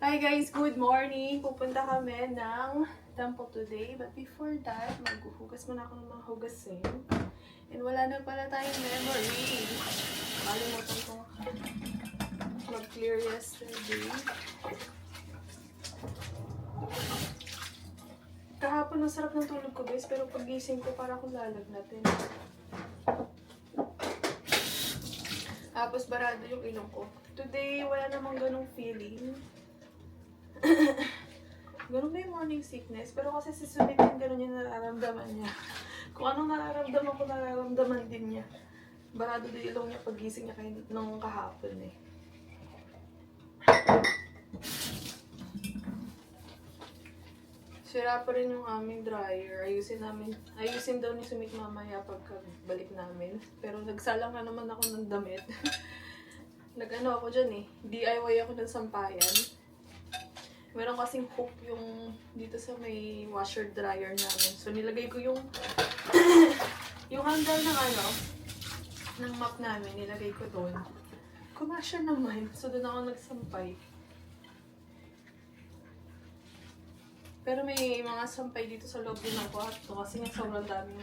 Hi guys, good morning! Pupunta kami ng temple today. But before that, maghuhugas muna ako ng mga hugasin. And wala na pala tayong memory. Kalimutan ko mag-clear yesterday. Kahapon ang sarap ng tulog ko guys, pero pagising ko para akong lalagnatin. Tapos barado yung ilong ko. Today, wala namang ganong feeling. Ganun ba yung morning sickness? Pero kasi si Sumit yung ganun yung nararamdaman niya. Kung anong nararamdaman ko, nararamdaman din niya. Barado din ilong niya pagising niya kayo nung kahapon eh. Sira pa rin yung aming dryer. Ayusin daw ni Sumit mamaya pagkabalik namin. Pero nagsalang na naman ako ng damit. Nag-ano ako dyan eh. DIY ako ng sampayan. Meron kasing hook yung dito sa may washer dryer namin. So nilagay ko yung yung handle ng ng mop namin, nilagay ko doon. Kumasya naman. So doon ako nagsampay. Pero may mga sampay dito sa loob din ng kwarto kasi nga sobrang daming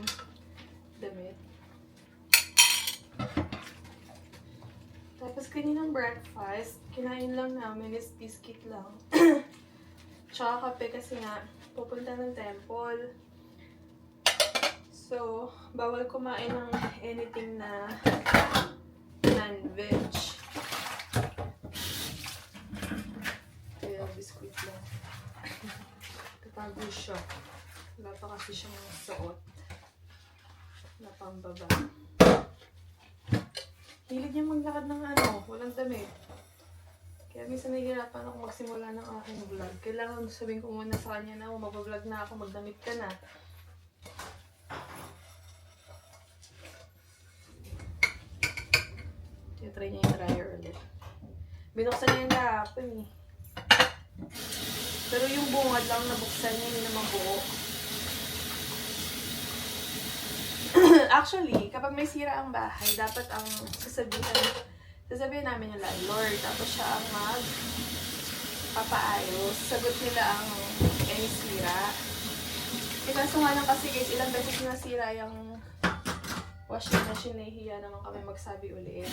damit. Tapos kaninang breakfast, kinain lang namin is biscuit lang. Tsaka kape kasi nga, pupunta ng temple. So, bawal kumain ng anything na non-veg. Kaya biscuit lang. Tatago siya. Wala pa kasi siyang suot. Wala pang baba. Hilig niya maglakad ng walang damit. Kaya minsan nahihirapan ako magsimula ng aking vlog. Kailangan sabihin ko muna sa kanya na mag-vlog na ako, magdamit ka na. Try niya yung dryer ulit. Binuksan niya yung kahapon eh. Pero yung bungad lang nabuksan niya, hindi naman buo. Actually, kapag may sira ang bahay, dapat ang sasabihin namin yung landlord. Tapos siya ang magpapaayos. Sagot nila ang any sira. Kaso nga lang kasi guys, ilang beses nasira yung washing machine, nahihiya naman kami magsabi ulit.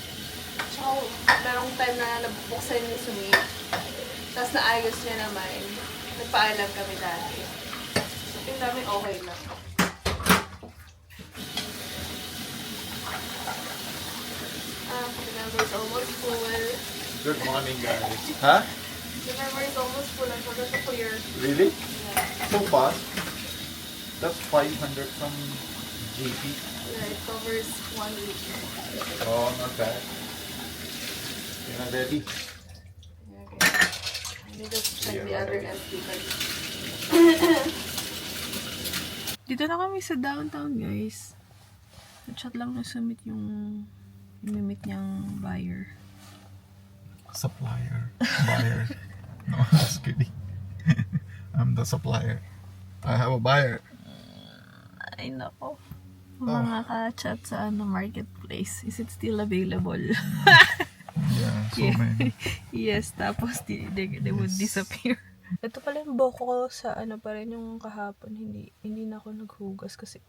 Tsaka, merong time na nabuksan ni Sumit. Tapos naayos niya naman. Nagpaalam kami dati. So, tingnan namin okay lang. The memory is almost full. Good morning, guys. Huh? The memory is almost full. I forgot to clear. Really? Yeah. So fast? That's 500 from GP. Yeah, it covers 1 week. Oh, not bad. You're not ready? Yeah, okay. I need to check the other empty bag. Dito na kami sa downtown, guys. Nag-chat lang na Sumit yung imimit niyang buyer. Supplier. Buyer. No, just kidding. I'm the supplier. I have a buyer. Ay, nako. Mga ka-chat sa marketplace. Is it still available? Yeah, so many. Yes, tapos they would disappear. Ito pala yung buhok ko sa pa rin yung kahapon. Hindi na ako naghugas kasi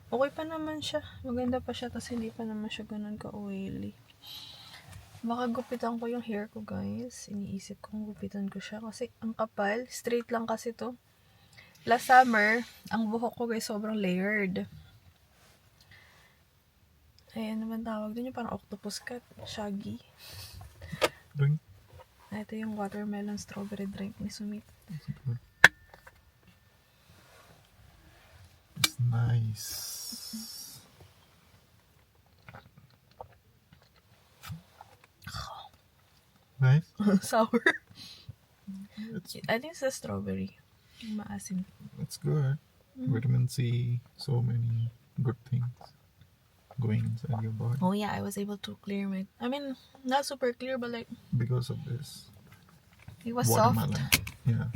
okay pa naman siya. Maganda pa siya kasi hindi pa naman siya ganun ka-oily. Baka gupitan ko yung hair ko, guys. Iniisip kong gupitan ko siya kasi ang kapal. Straight lang kasi to. Last summer, ang buhok ko, guys, sobrang layered. Ayan naman tawag din yung parang octopus cut. Shaggy. Drink. Ito yung watermelon strawberry drink ni Sumit. It's nice. Right? Sour. It's I think it's a strawberry. Maasim. good. Vitamin C, so many good things going inside your body Oh yeah, I was able to clear my... I mean, not super clear, but like... because of this. It was Watermelon. soft. Yeah.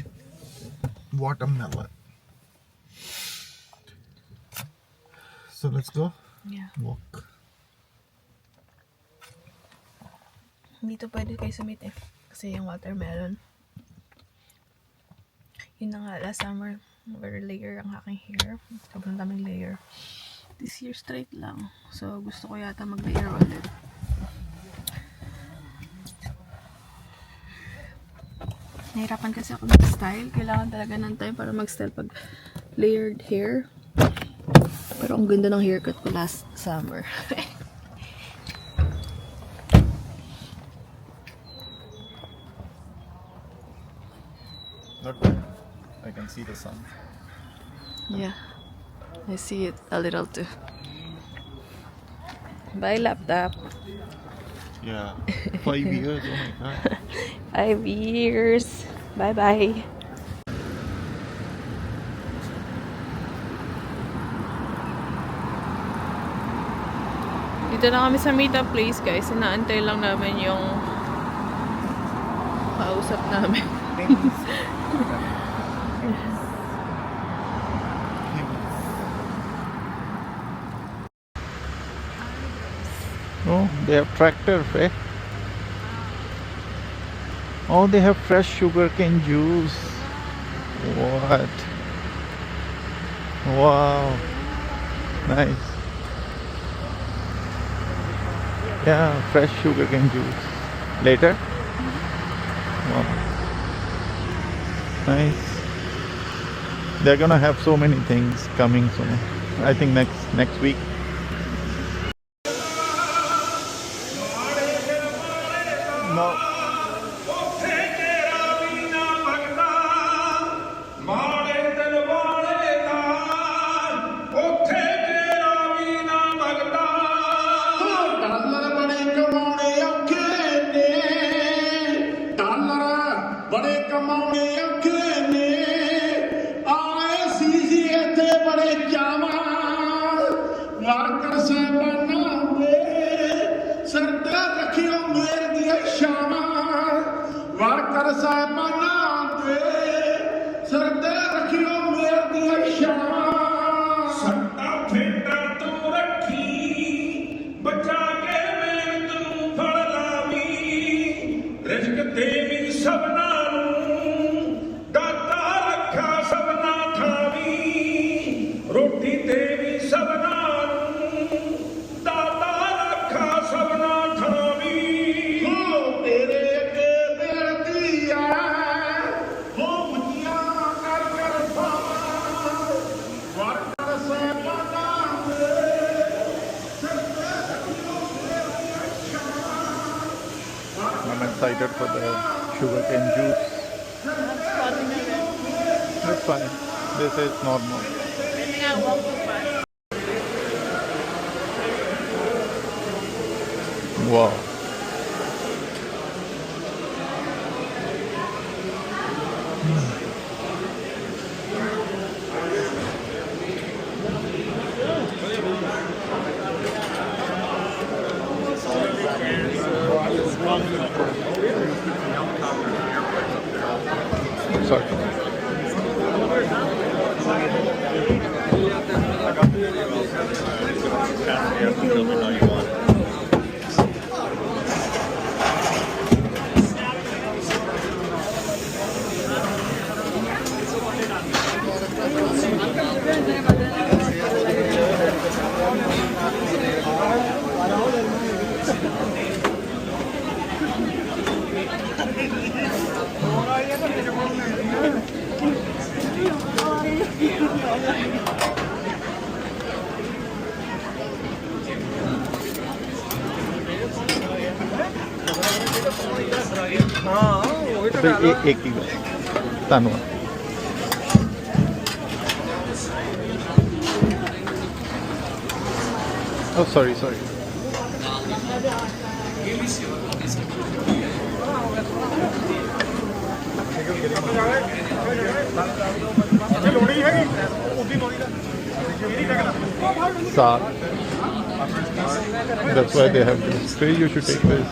Watermelon. So let's go Yeah. walk. Dito pwede kayo Sumit eh. Kasi yung watermelon. Yun na nga, last summer, very layer ang aking hair. Sobrang daming layer. This year, straight lang. So, gusto ko yata mag-layer ulit. Nahirapan kasi ako mag-style. Kailangan talaga ng time para mag-style pag layered hair. Pero ang ganda ng haircut ko last summer. Not bad. I can see the sun. Yeah, I see it a little too. Bye, laptop. Yeah. 5 years, oh my god. 5 years. Bye-bye. Dito na kami sa meetup place, guys. Inaantay lang namin yung kausap namin. Oh, they have tractor, eh? Oh, they have fresh sugarcane juice. What? Wow. Nice. Yeah, fresh sugarcane juice. Later? Wow. Nice. They're gonna have so many things coming soon. I think next week. No. ਬੜੇ ਕਮਾਉਣੇ ਔਖੇ ਨੇ ਆਏ ਸੀ ਇੱਥੇ ਬੜੇ ਚਾਵਾਂ ਵਾਰਕਰ ਸਾਹਿਬਾਨਾਂ ਦੇ ਸਿਰ ਤੇ ਰੱਖਿਓ ਮੇਰ ਦੀਆਂ ਛਾਵਾਂ ਵਾਰਕਰ ਸਾਹਿਬਾਨਾਂ ਦੇ ਸਿਰ ਤੇ ਰੱਖਿਓ ਮੇਰ ਦੀਆਂ ਛਾਵਾਂ ਸੱਤਾ ਫੇਟਾ ਤੂੰ ਰੱਖੀ ਬਚਾ ਕੇ ਮਿਹਨਤ ਨੂੰ ਫੜ ਲਾਵੀਂ ਰਿਜ਼ਕ ਦੇਵੀ ਸਭਨਾ ਰੋਟੀ ਦੇਵੀ ਸਭਨਾਂ ਨੂੰ ਦਾਤਾ ਰੱਖਾ ਸਭਨਾਂ ਥਾਵੀ ਹੋ ਤੇਰੇ ਅੱਗੇ ਬੇਨਤੀ ਆ ਹੋ ਮੁੱਠੀਆਂ ਕਰ ਕਰ ਪਾਵਾਂ ਵਰਕਰ ਸਾਹਿਬਾਨਾਂ ਦੇ ਸਿਰ ਤੇ ਰੱਖਿਓ ਮੇਰੀਆਂ ਛਾਵਾਂ I'm excited for the sugarcane juice. That's fine. This is normal. Wow. Sorry. एक ही बात धन्यवाद oh sorry Saag. That's why they have this. Trey, you should take this.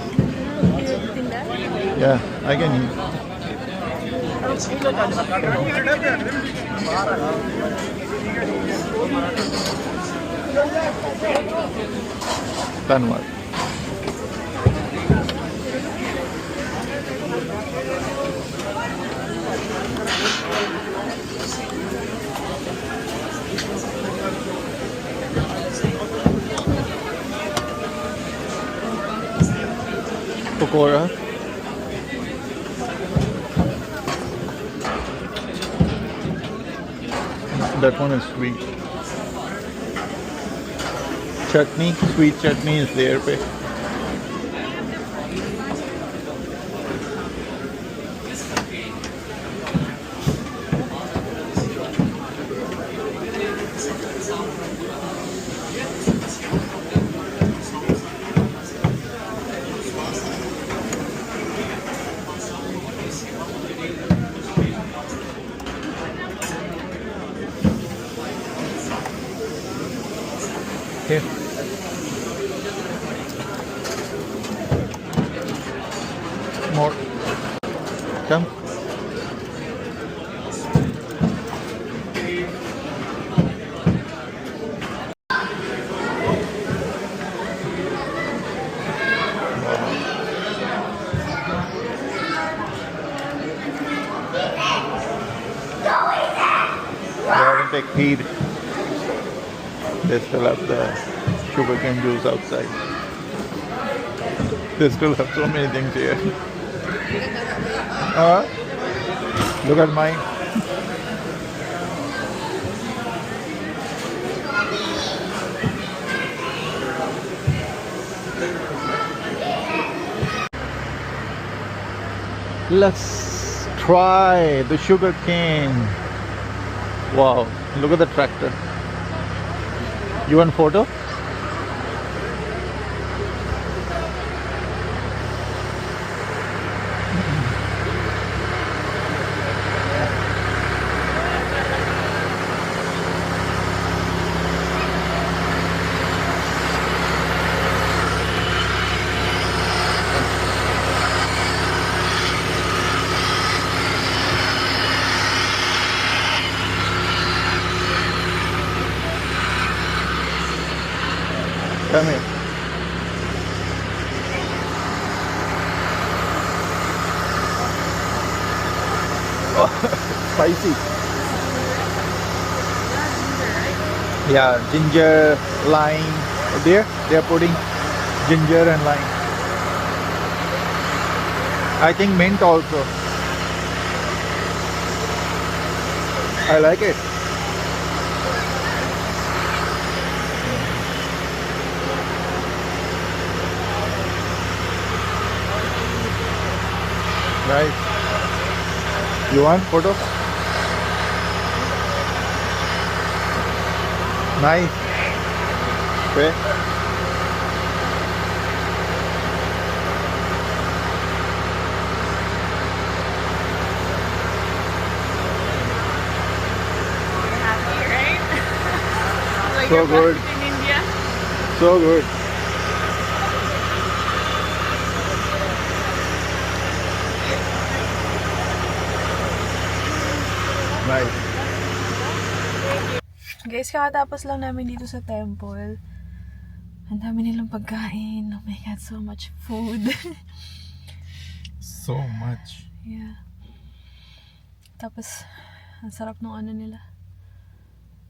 Yeah, I can eat. Dhanyawad. pakora. That one is sweet. Chutney, sweet chutney is there. Pe. Here. More. Come. They haven't take heed. They still have the sugarcane juice outside. They still have so many things here. Look at mine. Let's try the sugar cane. Wow, look at the tractor. You want a photo? Come here. Oh, spicy. Yeah, ginger, lime. There, they are putting ginger and lime. I think mint also. I like it. Nice. You want photo? Nice. Okay. Happy, right? Like So you're good. back in India. So good. Nice. Guys, kakatapos lang namin dito sa temple. Ang dami nilang pagkain. Oh my God, so much food. So much. Yeah. Tapos, ang sarap nung ano nila.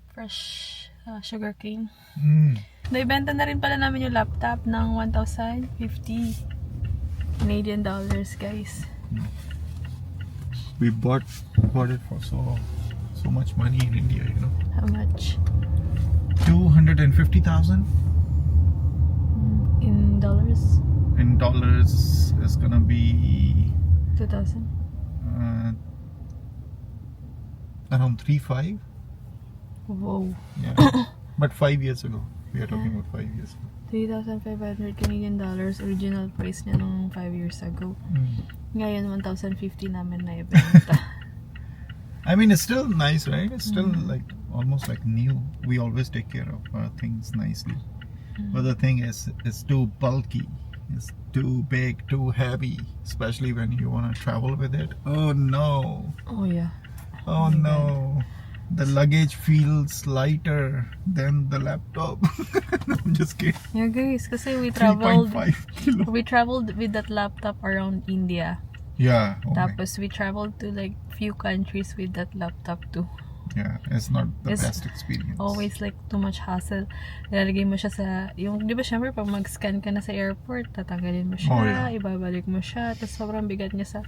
Fresh sugar cane. Naibenta na rin pala namin yung laptop ng 1,050 Canadian dollars, guys. We bought it for so much money in India, you know. How much? 250,000 In dollars? in dollars is gonna be 2,000? around 3.5. Wow. Yeah. But 5 years ago. We are talking about 5 years ago. 3,500 Canadian dollars. Original price niya nung 5 years ago. Ngayon, 1,050 namin na ibenta. I mean, it's still nice, right? It's still like almost like new. We always take care of our things nicely. But the thing is, it's too bulky. It's too big, too heavy. Especially when you want to travel with it. Oh no. Oh yeah. Oh my no. The luggage feels lighter than the laptop. I'm just kidding. Yeah guys, kasi we traveled 3.5 kilo. with that laptop around India. Yeah. Oh my. Tapos we traveled to like few countries with that laptop too. Yeah, it's not the It's best experience. always like too much hassle. Ilalagay mo siya sa, yung, di ba syempre pag mag-scan ka na sa airport, tatanggalin mo siya, Oh, yeah. ibabalik mo siya, tapos sobrang bigat niya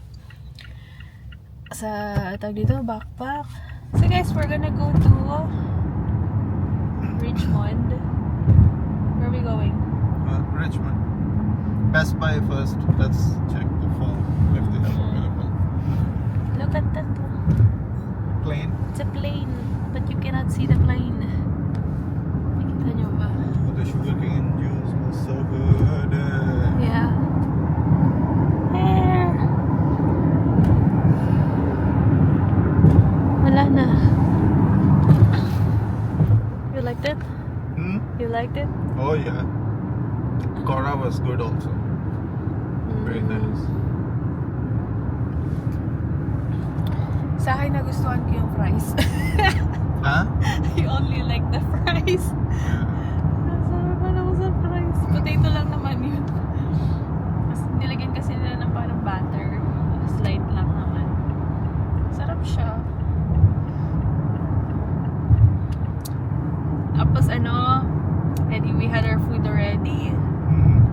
sa tawag dito, backpack. So guys, we're gonna go to Richmond. Where are we going? Richmond. Best Buy first. Let's check the phone if they have available. Look at that. Plane. It's a plane, but you cannot see the plane. Nakita niyo ba? Oh, the sugarcane juice was so good. Yeah. There. Wala na. You liked it? Hmm? You liked it? Oh yeah. Cora was good also. Very nice. Sa akin nagustuhan ko yung fries. Huh? I only like the fries. Yeah. Sarap pa naman sa fries. Potato lang naman yun. Tapos nilagyan kasi nila ng parang butter. Slight lang naman. Sarap siya. Tapos ano, Eddie, we had our food already.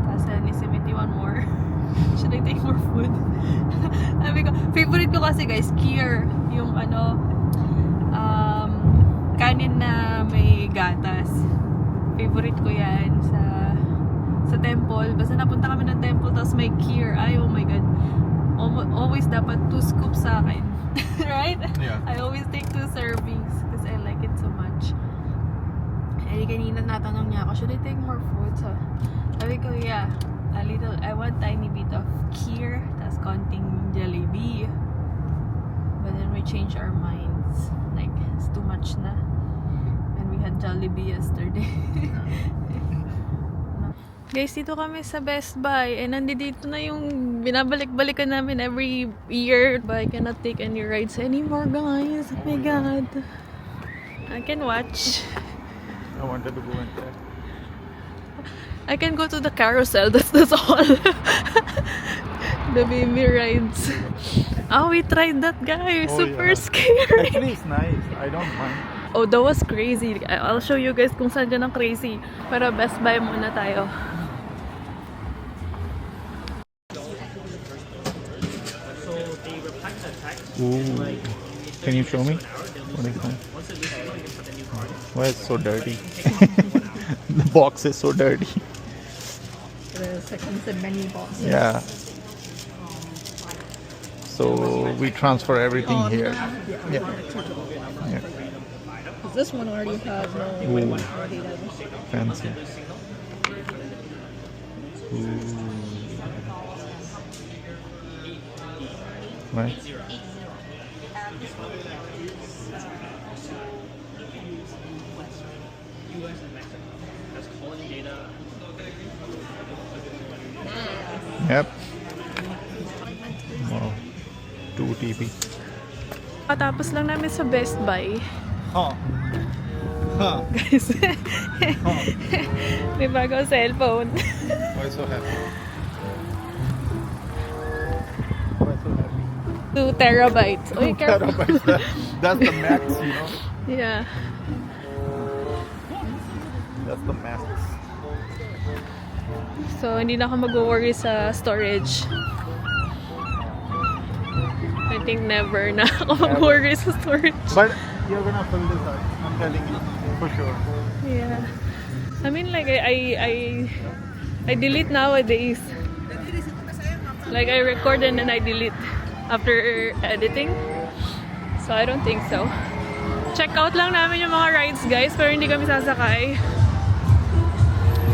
Tapos ni si Mitty one more. Should I take more food? Sabi ko, favorite ko kasi guys, kheer. Yung ano, kanin na may gatas. Favorite ko yan sa temple. Basta napunta kami ng temple, tapos may kheer. Ay, oh my god. Always dapat 2 scoops sa akin. Right? Yeah. I always take 2 servings because I like it so much. Eh, kanina natanong niya ako, should I take more food? So, sabi ko, yeah. I want tiny bit of kheer, tas konting Jollibee. But then we changed our minds. Like, it's too much na. And we had Jollibee yesterday. Guys, dito kami sa Best Buy. And nandito na yung binabalik-balikan namin every year. But I cannot take any rides anymore, guys. Oh my god. I can watch. I wanted to go and check. I can go to the carousel. That's all. The baby rides. Oh, we tried that, guys. Oh, Super yeah. scary. Actually, it's nice. I don't mind. Oh, that was crazy. I'll show you guys kung saan dyan ang crazy. Pero Best Buy muna tayo. Ooh. Can you show me? What is that? Why it's so dirty? The box is so dirty. The second menu box. Yeah. So we transfer everything here. Yeah. Yeah. This one already has no Ooh. already done. Fancy. Ooh. Right. Yep. Wow. 2 TB. Tapos lang namin sa Best Buy. Huh. Huh. Guys, may bagong cellphone. Why so happy? Why so happy? 2 terabytes. Uy, careful. Terabytes. That's the max, you know. Yeah. That's the max. So, hindi na ako mag-worry sa storage. I think never na ako mag-worry sa storage. But you're gonna fill this out. I'm telling you for sure. Yeah. I mean, like, I delete nowadays. Like, I record and then I delete after editing. So, I don't think so. Check out lang namin yung mga rides, guys, pero hindi kami sasakay.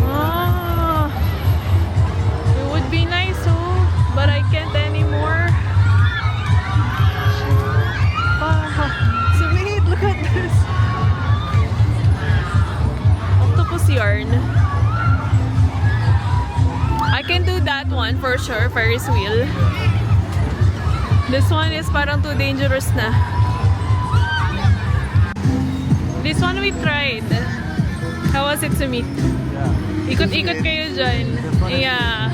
Ah, it would be nice, oh, but I can't anymore. Ah, sweet, look at this. Octopus yarn. I can do that one for sure, Ferris wheel. This one is parang too dangerous na. This one we tried. How was it, Sumit? Yeah. Ikot-ikot kayo dyan. Yeah.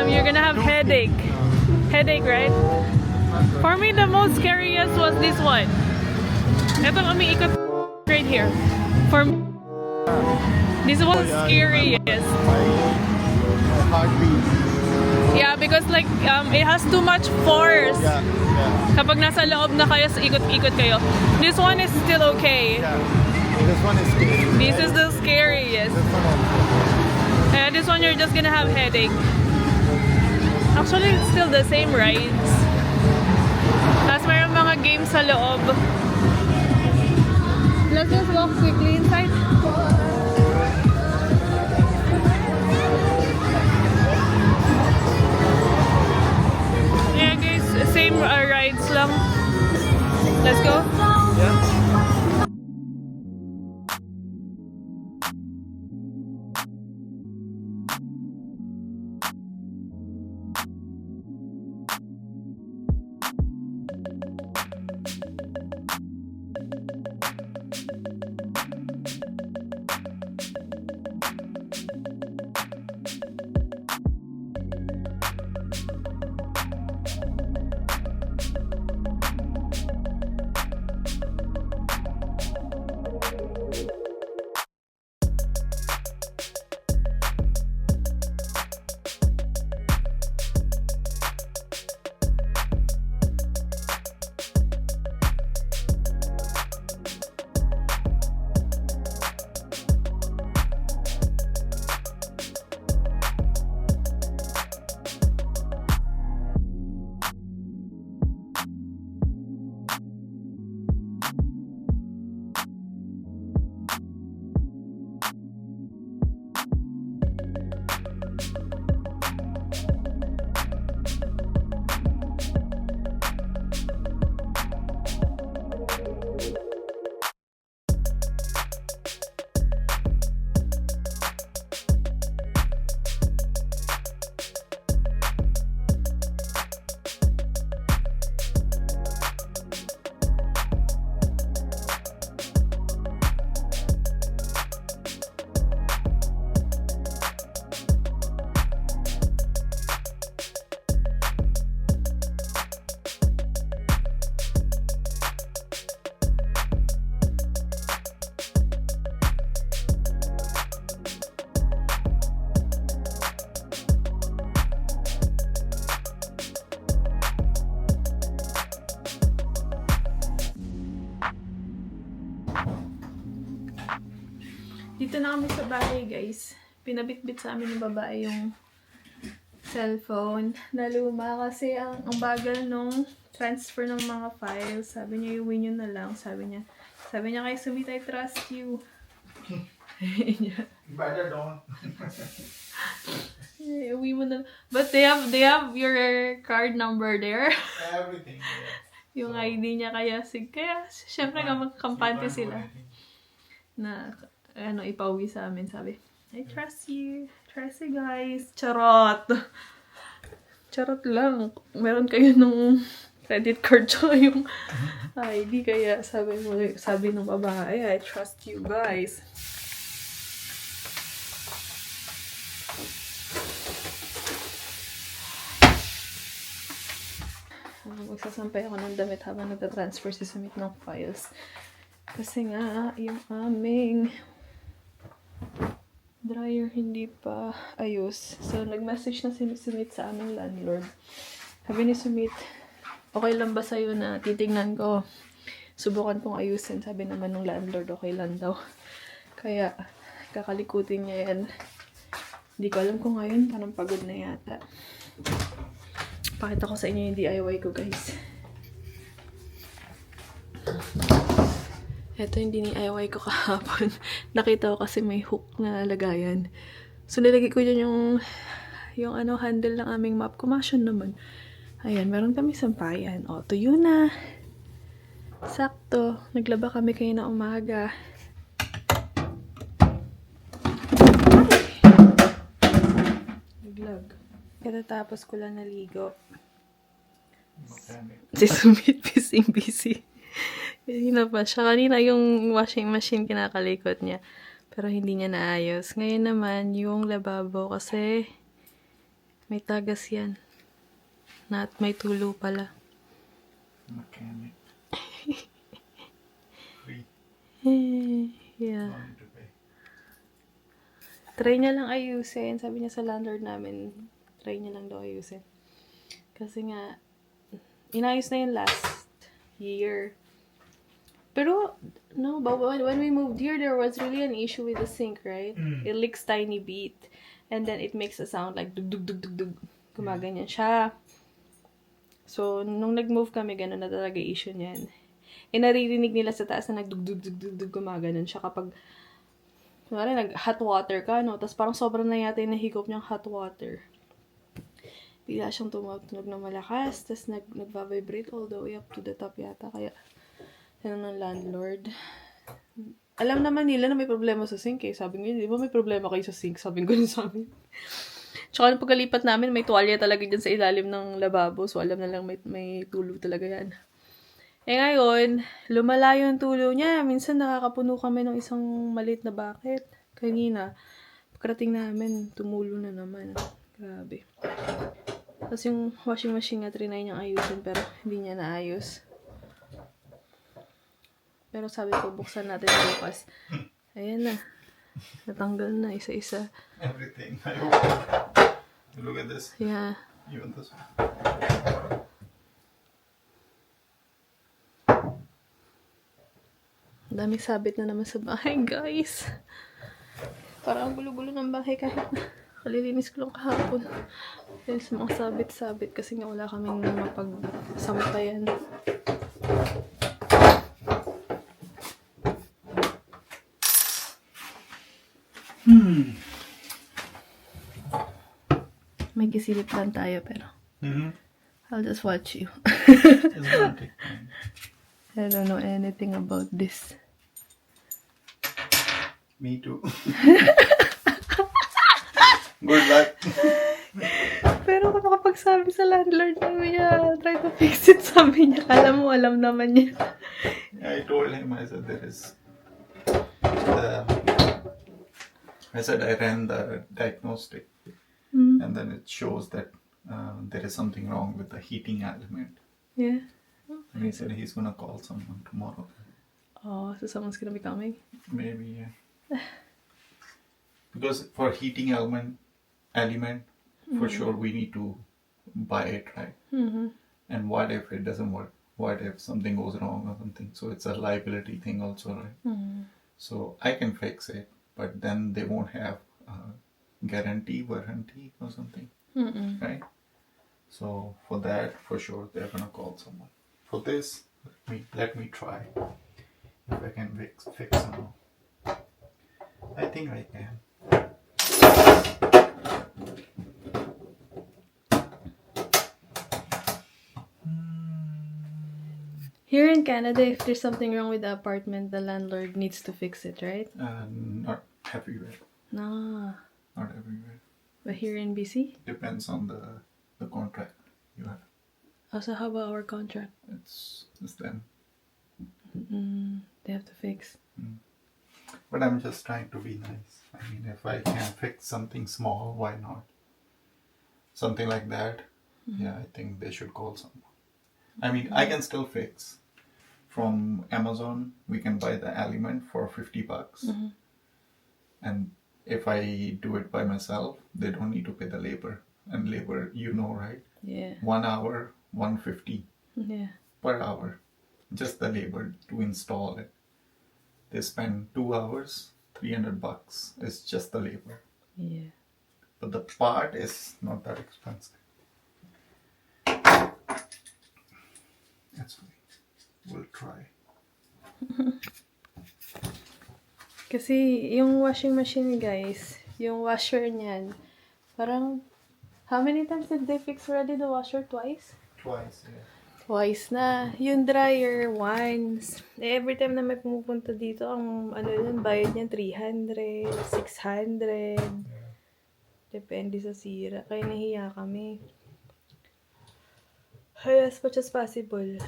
You're gonna have headache. Headache, right? For me, the most scariest was this one. Ito umiikot right here. For me, this was scary, yes. My heartbeat. Yeah, because like it has too much force. Yeah. Kapag nasa loob na kayo, sa ikot-ikot kayo. This one is still okay. Yeah. This one is scary. This is the scariest. This one also. And this one you're just gonna have headache. Actually, it's still the same rides. Tapos mayroon mga games sa loob. Let's just walk quickly inside. Yeah guys, same rides lang. Let's go. Yeah. Dito na kami sa bahay, guys. Pinabitbit sa amin ng babae yung cellphone na luma kasi ang bagal nung transfer ng mga files. Sabi niya, iuwi niyo na lang. Sabi niya kay Sumit, I trust you. Better don't. Iuwi mo na. But they have your card number there. Everything. Yung ID niya kaya syempre magkampante sila na ipauwi sa amin, sabi. I trust you. Trust you guys. Charot. Charot lang. Meron kayo nung credit card tsaka yung ID kaya sabi ng babae, I trust you guys. Magsasampay ako ng damit habang nagtatransfer si Sumit ng files. Kasi nga, yung aming dryer hindi pa ayos. So, nag-message na si Sumit sa aming landlord. Sabi ni Sumit, okay lang ba sa'yo na titignan ko? Subukan kong ayusin. Sabi naman ng landlord, okay lang daw. Kaya, kakalikutin niya yan. Hindi ko alam kung ngayon, parang pagod na yata. Pakita ko sa inyo yung DIY ko, guys. Ito yung DIY ko kahapon. Nakita ko kasi may hook na lagayan. So, nilagay ko dyan yung handle ng aming map. Kumasyon naman. Ayan, meron kami sampayan. O, tuyo na. Sakto. Naglaba kami kayo na umaga. Naglag. Katatapos ko lang naligo. Si Sumit, busy. Kanina pa siya. Kanina yung washing machine kinakalikot niya. Pero hindi niya naayos. Ngayon naman, yung lababo kasi may tagas yan. At may tulo pala. Mechanic. Yeah. No need to pay. Try niya lang ayusin. Sabi niya sa landlord namin, try niya lang daw ayusin. Kasi nga, inayos na yun last year. Pero, no, but when we moved here, there was really an issue with the sink, right? It leaks tiny bit. And then it makes a sound like dug dug dug dug dug. Gumaganyan siya. So, nung nag-move kami, gano'n na talaga issue niyan. Naririnig nila sa taas na nagdug-dug-dug-dug, gumaganon siya kapag nag-hot water ka, no? Tapos parang sobrang na yata yung nahigop niyang hot water. Bigla siyang tumatunog na malakas, tapos nag-vibrate all the way up to the top yata. Kaya, yan ng landlord. Alam naman nila na may problema sa sink eh. Sabi nga, di ba may problema kayo sa sink? Sabi ko sa amin. Tsaka nung pagkalipat namin, may tuwalya talaga dyan sa ilalim ng lababo. So, alam na lang may tulo talaga yan. Eh ngayon, lumalayo yung tulo niya. Minsan nakakapuno kami ng isang maliit na bucket. Kanina, pagkarating namin, tumulo na naman. Grabe. Tapos yung washing machine nga, trinay niyang ayusin pero hindi niya naayos. Pero sabi ko, buksan natin bukas. Ayan na. Natanggal na isa-isa. Everything. I hope. Look at this. Yeah. Even this one. Daming sabit na naman sa bahay, guys. Parang ang gulo-gulo ng bahay kahit na kalilinis ko lang kahapon. Dahil sa mga sabit-sabit kasi nga wala kaming mapagsampayan. May gisilip lang tayo pero I'll just watch you. It's gonna take time. I don't know anything about this. Me too. Good luck. Pero kung nakapagsabi sa landlord namin niya, I'll try to fix it. Sabi niya, alam mo, alam naman niya. I told him, I said, I ran the diagnostic and then it shows that there is something wrong with the heating element. Yeah. And he said he's gonna call someone tomorrow. Oh, so someone's gonna be coming? Maybe, yeah. Because for heating element, for sure we need to buy it, right? And what if it doesn't work? What if something goes wrong or something? So it's a liability thing also, right? So I can fix it, but then they won't have warranty or something, right? So for that, for sure, they're gonna call someone. For this, let me try if I can fix somehow. I think I can. Here in Canada, if there's something wrong with the apartment, the landlord needs to fix it, right? Not everywhere. No. Not everywhere. But here in BC? Depends on the contract you have. Also, how about our contract? It's them. They have to fix. But I'm just trying to be nice. I mean, if I can fix something small, why not? Something like that, yeah, I think they should call someone. I mean, I can still fix. From Amazon, we can buy the element for $50. And if I do it by myself, they don't need to pay the labor. And labor, you know, right? Yeah. 1 hour, $150 Yeah. per hour. Just the labor to install it. They spend 2 hours, $300. It's just the labor. Yeah. But the part is not that expensive. That's fine. We'll try. Kasi yung washing machine, guys, yung washer niyan, parang, how many times did they fix already the washer? Twice? Twice, yeah. Twice na. Yung dryer, once. Every time na may pumupunta dito, ang ano yun, bayad niya 300, 600. Depende sa sira. Kaya nahiya kami. Kaya as much as possible,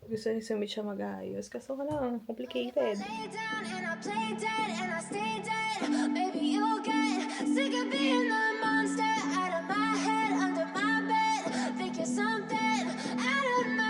gusto ni Sumit siya mag-ayos. Kaso wala, complicated. Lay down and I play dead and I stay dead. Baby, you'll get sick of being the monster out of my head, under my bed. Think you're something out of my